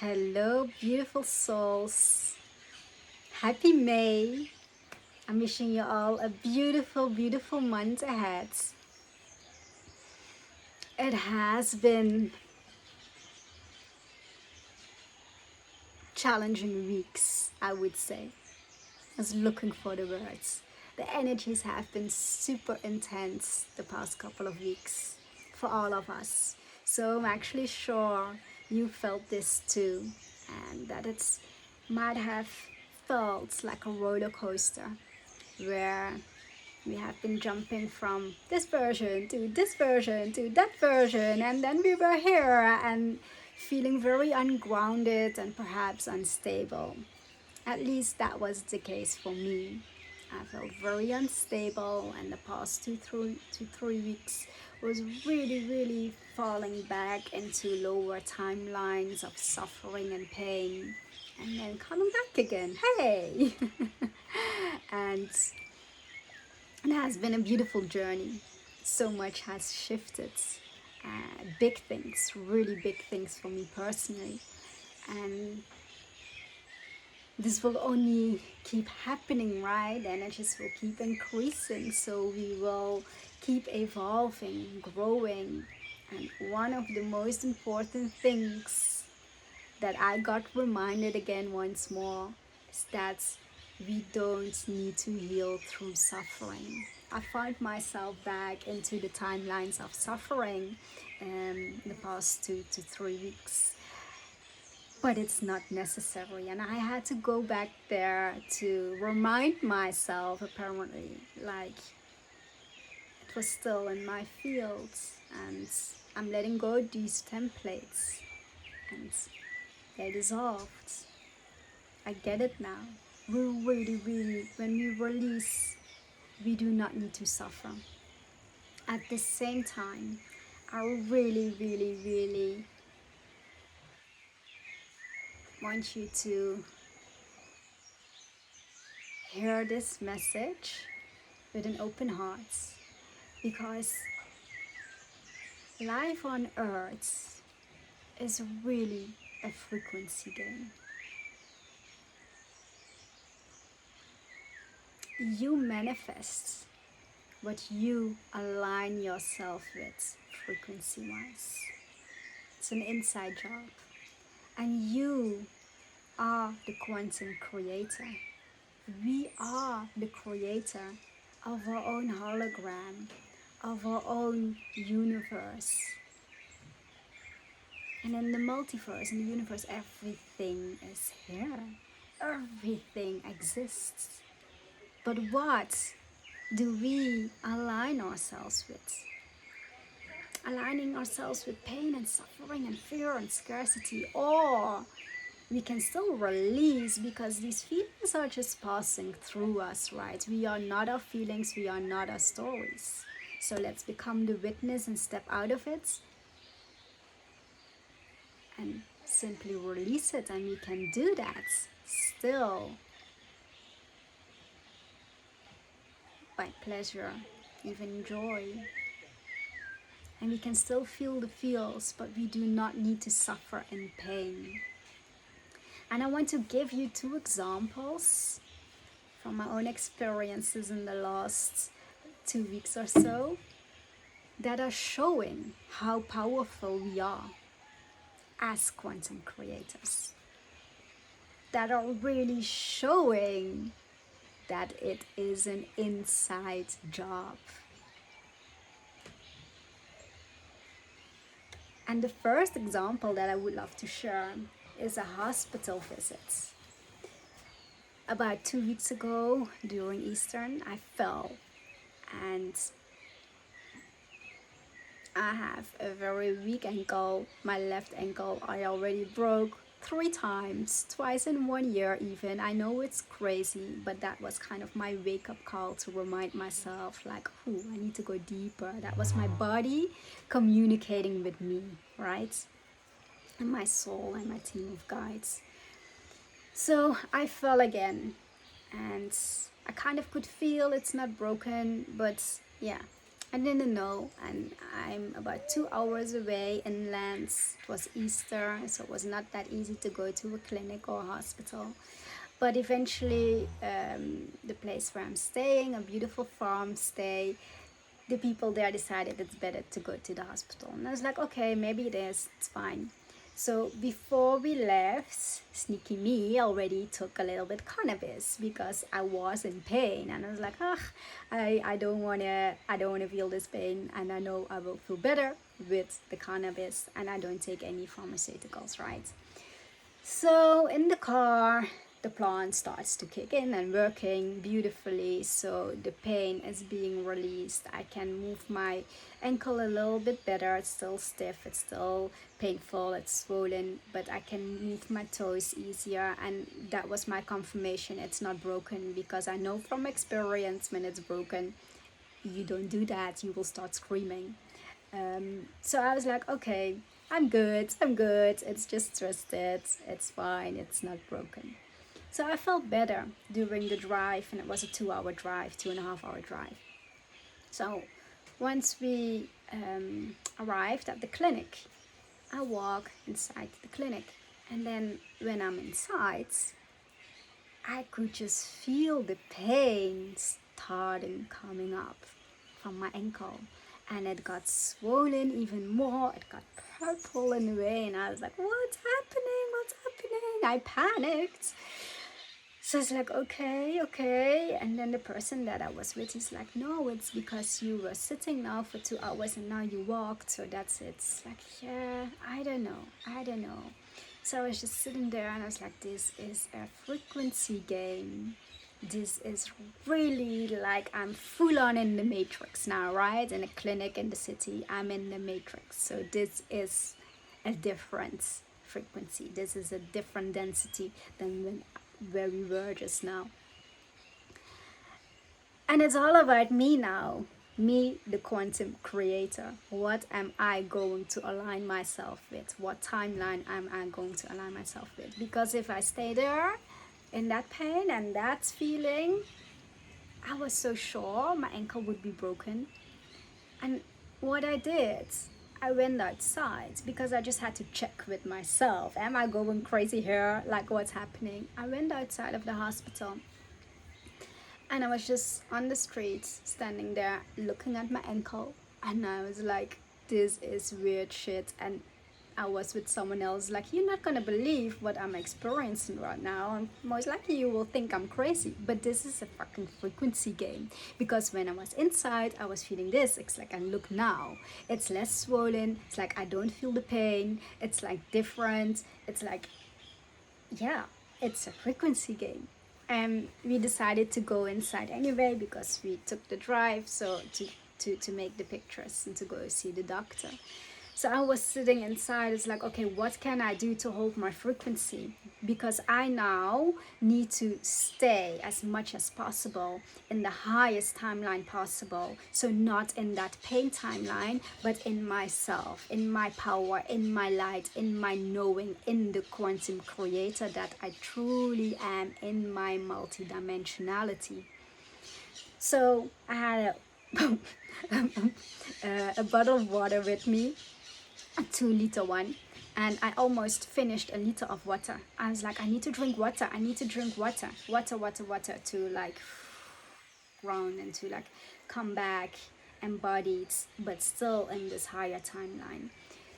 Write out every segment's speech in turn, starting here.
Hello, beautiful souls. Happy May. I'm wishing you all a beautiful, beautiful month ahead. It has been challenging weeks, I would say. I was looking for the words. The energies have been super intense the past couple of weeks for all of us. So I'm actually sure you felt this too, and that it might have felt like a roller coaster where we have been jumping from this version to this version to that version, and then we were here and feeling very ungrounded and perhaps unstable. At least that was the case for me. I felt very unstable, and the past 2 to 3 weeks was really falling back into lower timelines of suffering and pain, and then coming back again. Hey! And it has been a beautiful journey. So much has shifted. Big things, really big things for me personally. And this will only keep happening, right? The energies will keep increasing, so we will keep evolving, growing. And one of the most important things that I got reminded again once more is that we don't need to heal through suffering. I find myself back into the timelines of suffering in the past 2 to 3 weeks, but it's not necessary, and I had to go back there to remind myself, apparently, like it was still in my fields, and I'm letting go of these templates, and they dissolved. I get it now. We really, when we release, we do not need to suffer. At the same time, I really want you to hear this message with an open heart, because life on earth is really a frequency game. You manifest what you align yourself with frequency-wise. It's an inside job. And you are the quantum creator. We are the creator of our own hologram, of our own universe. And in the multiverse, in the universe, everything is here. Everything exists. But what do we align ourselves with? Aligning ourselves with pain and suffering and fear and scarcity, or we can still release, because these feelings are just passing through us, right? We are not our feelings, we are not our stories. So let's become the witness and step out of it and simply release it, and we can do that still by pleasure, even joy. And we can still feel the feels, but we do not need to suffer in pain. And I want to give you 2 examples from my own experiences in the last 2 weeks or so that are showing how powerful we are as quantum creators. That are really showing that it is an inside job. And the first example that I would love to share is a hospital visit. About 2 weeks ago, during Easter, I fell, and I have a very weak ankle. My left ankle I already broke 3 times, twice in 1 year even. I know it's crazy, but that was kind of my wake-up call to remind myself, like, oh, I need to go deeper. That was my body communicating with me, right? And my soul and my team of guides. So I fell again, and I kind of could feel it's not broken, but yeah, I didn't know, and I'm about 2 hours away inland. It was Easter, so it was not that easy to go to a clinic or a hospital. But eventually, the place where I'm staying, a beautiful farm stay, the people there decided it's better to go to the hospital. And I was like, okay, maybe it is, it's fine. So before we left, sneaky me already took a little bit cannabis because I was in pain, and I was like, I don't wanna feel this pain, and I know I will feel better with the cannabis, and I don't take any pharmaceuticals, right? So in the car, the plant starts to kick in and working beautifully, so the pain is being released. I can move my ankle a little bit better. It's still stiff, it's still painful, it's swollen, but I can move my toes easier, and that was my confirmation it's not broken, because I know from experience when it's broken, you don't do that, you will start screaming. So I was like, okay, I'm good, it's just twisted, it's fine, it's not broken. So I felt better during the drive, and it was a 2 hour drive, 2.5 hour drive. So once we arrived at the clinic, I walk inside the clinic, and then when I'm inside, I could just feel the pain starting coming up from my ankle, and it got swollen even more. It got purple in the way, and I was like, what's happening, I panicked. So it's like, okay. And then the person that I was with is like, no, it's because you were sitting now for 2 hours and now you walked, so that's it. It's like, yeah, I don't know. So I was just sitting there, and I was like, this is a frequency game. This is really like, I'm full on in the matrix now, right? In a clinic in the city, I'm in the matrix. So this is a different frequency. This is a different density than where we were just now. And it's all about me now, me, the quantum creator. What am I going to align myself with? What timeline am I going to align myself with? Because if I stay there in that pain and that feeling, I was so sure my ankle would be broken. And what I did, I went outside because I just had to check with myself. Am I going crazy here? Like, what's happening? I went outside of the hospital, and I was just on the street, standing there, looking at my ankle, and I was like, this is weird shit. And I was with someone else, like, you're not gonna believe what I'm experiencing right now, and most likely you will think I'm crazy, but this is a fucking frequency game. Because when I was inside, I was feeling this. It's like, I look now, it's less swollen, it's like I don't feel the pain, it's like different, it's like, yeah, it's a frequency game. And we decided to go inside anyway because we took the drive, so to make the pictures and to go see the doctor. So I was sitting inside. It's like, okay, what can I do to hold my frequency? Because I now need to stay as much as possible in the highest timeline possible. So not in that pain timeline, but in myself, in my power, in my light, in my knowing, in the quantum creator that I truly am, in my multidimensionality. So I had a bottle of water with me, a 2 liter one, and I almost finished a liter of water. I was like, I need to drink water to like ground and to like come back embodied, but still in this higher timeline.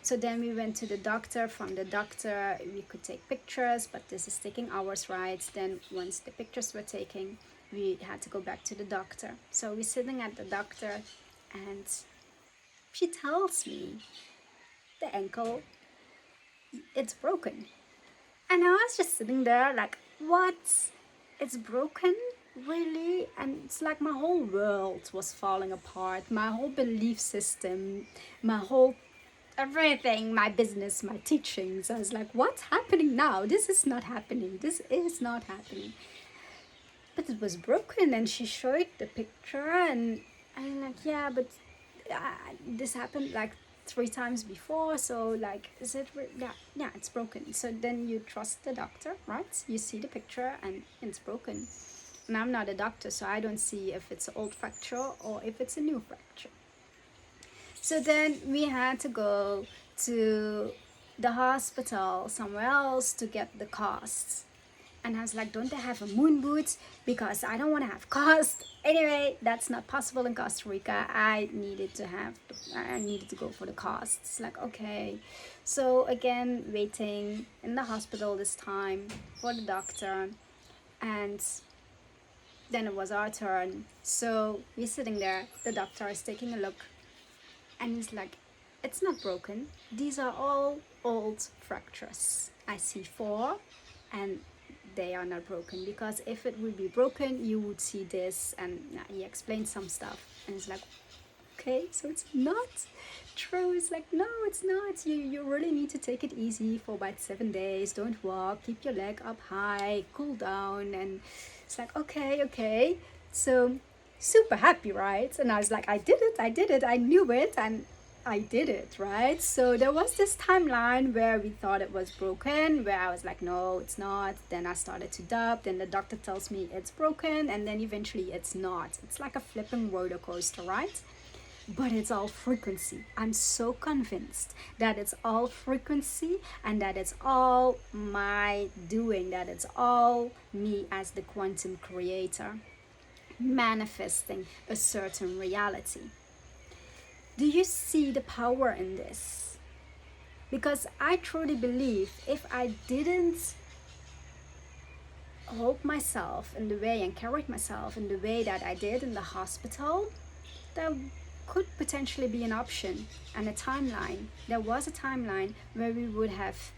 So then we went to the doctor. From the doctor, we could take pictures, but this is taking hours, right? Then once the pictures were taken, we had to go back to the doctor. So we're sitting at the doctor, and she tells me, the ankle, it's broken. And I was just sitting there like, what? It's broken? Really? And it's like my whole world was falling apart. My whole belief system, my whole everything, my business, my teachings. I was like, what's happening now? This is not happening. But it was broken, and she showed the picture, and I'm like, yeah, but this happened like 3 times before, so like, is it yeah, it's broken. So then you trust the doctor, right? You see the picture and it's broken. And I'm not a doctor, so I don't see if it's an old fracture or if it's a new fracture. So then we had to go to the hospital somewhere else to get the casts. And I was like, don't they have a moon boot? Because I don't want to have cast. Anyway, that's not possible in Costa Rica. I needed to go for the cast. It's like, okay. So again, waiting in the hospital this time for the doctor. And then it was our turn. So we're sitting there. The doctor is taking a look. And he's like, it's not broken. These are all old fractures. I see 4 and they are not broken, because if it would be broken you would see this. And he explained some stuff and it's like, okay, so it's not true. It's like, no, it's not. You really need to take it easy for about 7 days. Don't walk, keep your leg up high, cool down. And it's like, okay. So super happy, right? And I was like, I did it, I knew it, and I did it, right? So there was this timeline where we thought it was broken, where I was like, no, it's not. Then I started to doubt. Then the doctor tells me it's broken, and then eventually it's not. It's like a flipping roller coaster, right? But it's all frequency. I'm so convinced that it's all frequency and that it's all my doing, that it's all me as the quantum creator manifesting a certain reality. Do you see the power in this? Because I truly believe if I didn't hold myself in the way and carried myself in the way that I did in the hospital, there could potentially be an option and a timeline. There was a timeline where we would have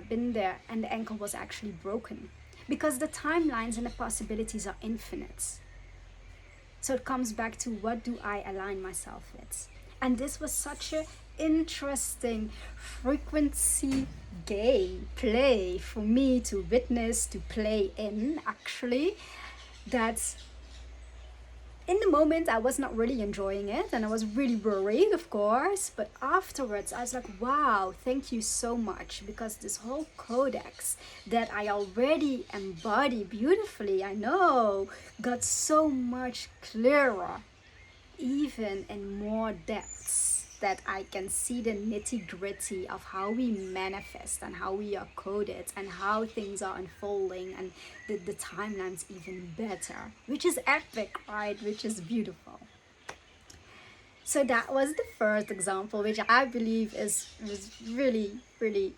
been there and the ankle was actually broken. Because the timelines and the possibilities are infinite. So it comes back to, what do I align myself with? And this was such an interesting frequency game play for me to witness, to play in, actually, that in the moment I was not really enjoying it and I was really worried, of course, but afterwards I was like, wow, thank you so much, because this whole codex that I already embody beautifully, I know, got so much clearer, even in more depths, that I can see the nitty-gritty of how we manifest and how we are coded and how things are unfolding, and the timeline's even better, which is epic, right? Which is beautiful. So that was the first example, which I believe was really, really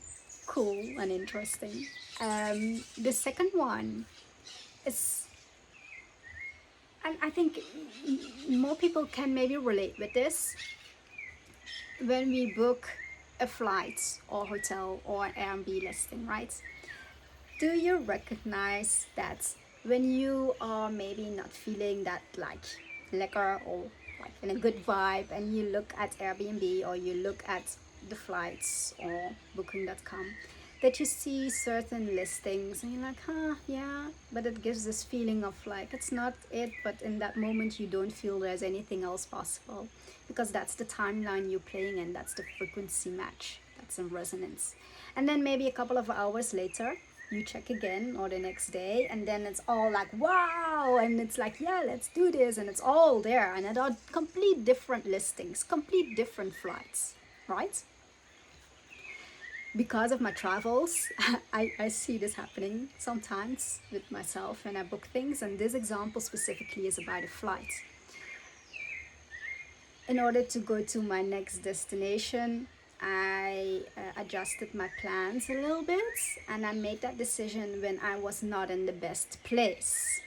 cool and interesting. The second one is, and I think more people can maybe relate with this, when we book a flight or hotel or an Airbnb listing, right? Do you recognize that when you are maybe not feeling that like lekker or like in a good vibe, and you look at Airbnb or you look at the flights or booking.com, that you see certain listings and you're like, yeah, but it gives this feeling of like it's not it, but in that moment you don't feel there's anything else possible, because that's the timeline you're playing in, that's the frequency match, that's in resonance. And then maybe a couple of hours later you check again, or the next day, and then it's all like, wow, and it's like, yeah, let's do this, and it's all there, and it are complete different listings, complete different flights, right? Because of my travels, I see this happening sometimes with myself when I book things, and this example specifically is about a flight. In order to go to my next destination, I adjusted my plans a little bit, and I made that decision when I was not in the best place.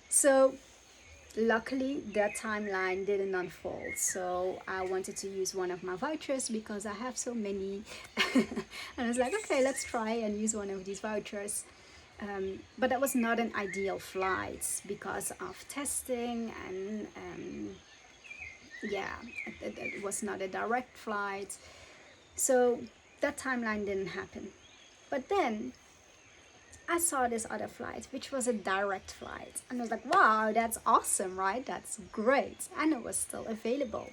So luckily that timeline didn't unfold, so I wanted to use one of my vouchers because I have so many and I was like, okay, let's try and use one of these vouchers. But that was not an ideal flight because of testing, and it was not a direct flight, so that timeline didn't happen. But then I saw this other flight, which was a direct flight, and I was like, wow, that's awesome, right? That's great. And it was still available.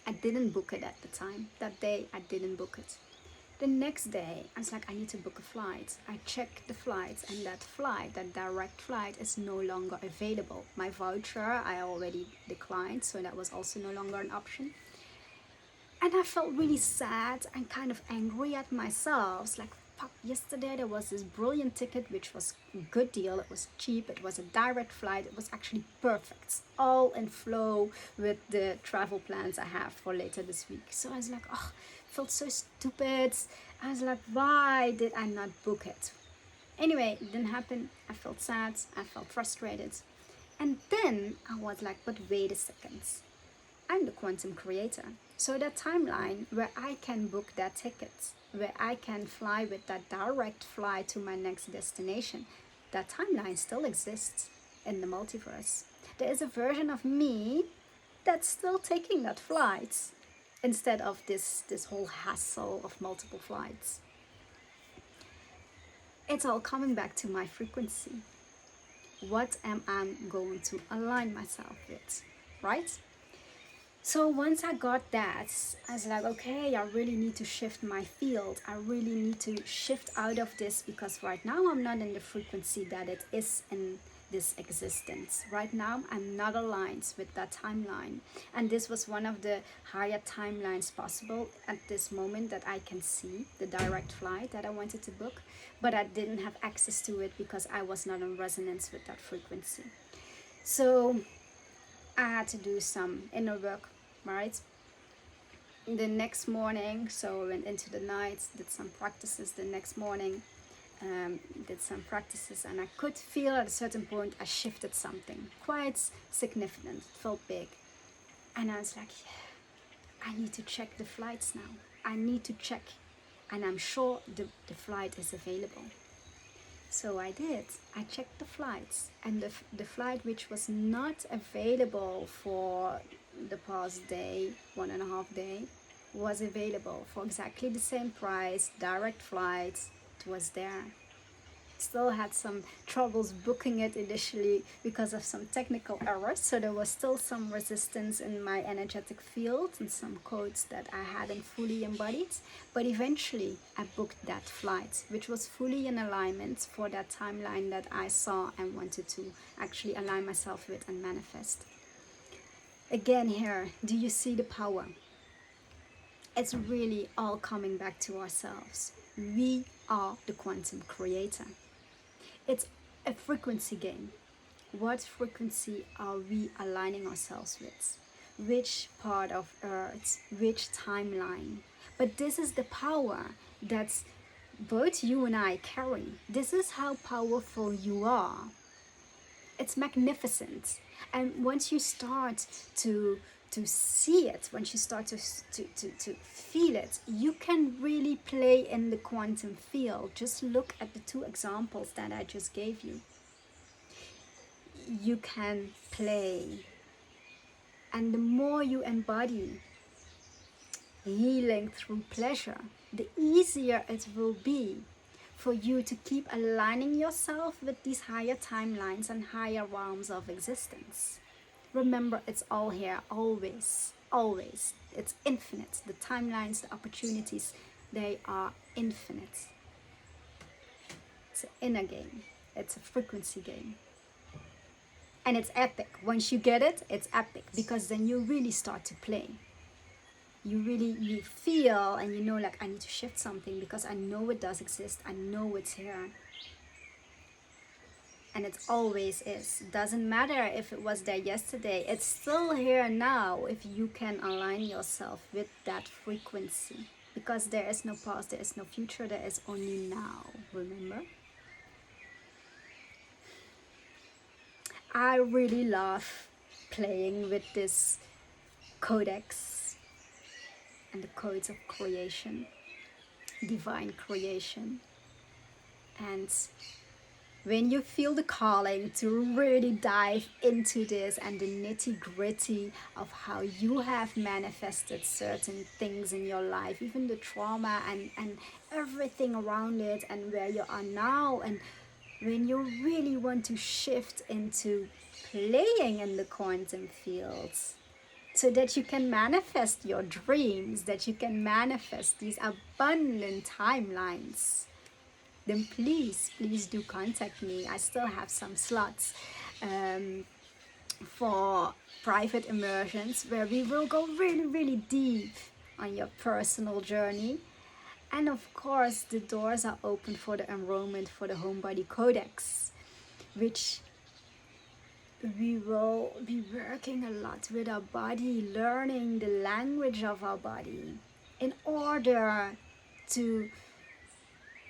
I didn't book it at the time. That day I didn't book it. The next day, I was like, I need to book a flight. I checked the flights, and that flight, that direct flight, is no longer available. My voucher, I already declined, so that was also no longer an option. And I felt really sad and kind of angry at myself. It's like, fuck, yesterday there was this brilliant ticket, which was a good deal. It was cheap. It was a direct flight. It was actually perfect. All in flow with the travel plans I have for later this week. So I was like, oh, I felt so stupid. I was like, why did I not book it? Anyway, it didn't happen. I felt sad. I felt frustrated. And then I was like, but wait a second. I'm the quantum creator. So that timeline where I can book that ticket, where I can fly with that direct flight to my next destination, that timeline still exists in the multiverse. There is a version of me that's still taking that flight instead of this whole hassle of multiple flights. It's all coming back to my frequency. What am I going to align myself with, right? So once I got that, I was like, okay, I really need to shift my field. I really need to shift out of this, because right now I'm not in the frequency that it is in this existence. Right now I'm not aligned with that timeline. And this was one of the higher timelines possible at this moment that I can see, the direct flight that I wanted to book. But I didn't have access to it because I was not in resonance with that frequency. So I had to do some inner work, right? The next morning, so I went into the night, did some practices the next morning, did some practices, and I could feel at a certain point I shifted something quite significant. It felt big. And I was like, yeah, I need to check the flights now. I need to check. And I'm sure the flight is available. So I did. I checked the flights, and the flight which was not available for the past day, 1.5 day, was available for exactly the same price, direct flight. It was there. Still had some troubles booking it initially because of some technical errors, so there was still some resistance in my energetic field and some codes that I hadn't fully embodied. But eventually I booked that flight, which was fully in alignment for that timeline that I saw and wanted to actually align myself with and manifest. Again here, do you see the power? It's really all coming back to ourselves. We are the quantum creator. It's a frequency game. What frequency are we aligning ourselves with? Which part of Earth? Which timeline? But this is the power that both you and I carry. This is how powerful you are. It's magnificent. And once you start to see it, once you start to feel it, you can really play in the quantum field. Just look at the 2 examples that I just gave you. You can play. And the more you embody healing through pleasure, the easier it will be for you to keep aligning yourself with these higher timelines and higher realms of existence. Remember, it's all here, always, always. It's infinite. The timelines, the opportunities, they are infinite. It's an inner game. It's a frequency game. And it's epic. Once you get it, it's epic, because then you really start to play. You feel and you know, like, I need to shift something because I know it does exist. I know it's here. And it always is. Doesn't matter if it was there yesterday. It's still here now if you can align yourself with that frequency. Because there is no past, there is no future, there is only now. Remember? I really love playing with this codex and the codes of creation, divine creation. And when you feel the calling to really dive into this and the nitty-gritty of how you have manifested certain things in your life, even the trauma and everything around it and where you are now, and when you really want to shift into playing in the quantum fields, so that you can manifest your dreams, that you can manifest these abundant timelines, then please do contact me. I still have some slots for private immersions where we will go really deep on your personal journey. And of course, the doors are open for the enrollment for the Home Body Codex, which we will be working a lot with our body, learning the language of our body in order to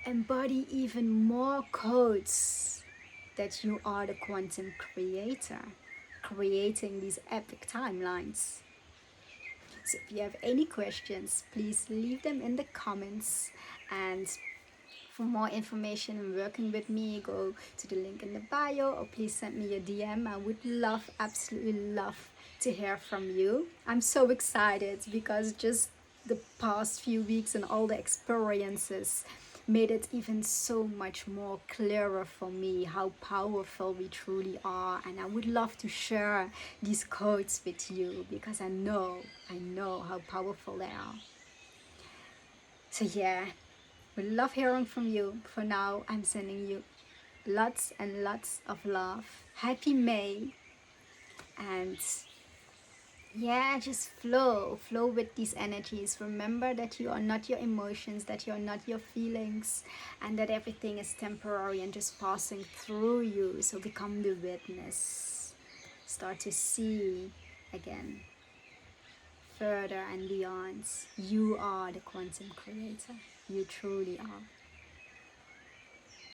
embody even more codes that you are the quantum creator, creating these epic timelines. So if you have any questions, please leave them in the comments. And for more information and working with me, go to the link in the bio, or please send me a DM. I would love, absolutely love to hear from you. I'm so excited because just the past few weeks and all the experiences made it even so much more clearer for me how powerful we truly are. And I would love to share these codes with you because I know how powerful they are. So yeah, we love hearing from you. For now, I'm sending you lots and lots of love. Happy May. And yeah, just flow with these energies. Remember that you are not your emotions, that you're not your feelings, and that everything is temporary and just passing through you. So become the witness. Start to see again, further and beyond. You are the quantum creator. You truly are.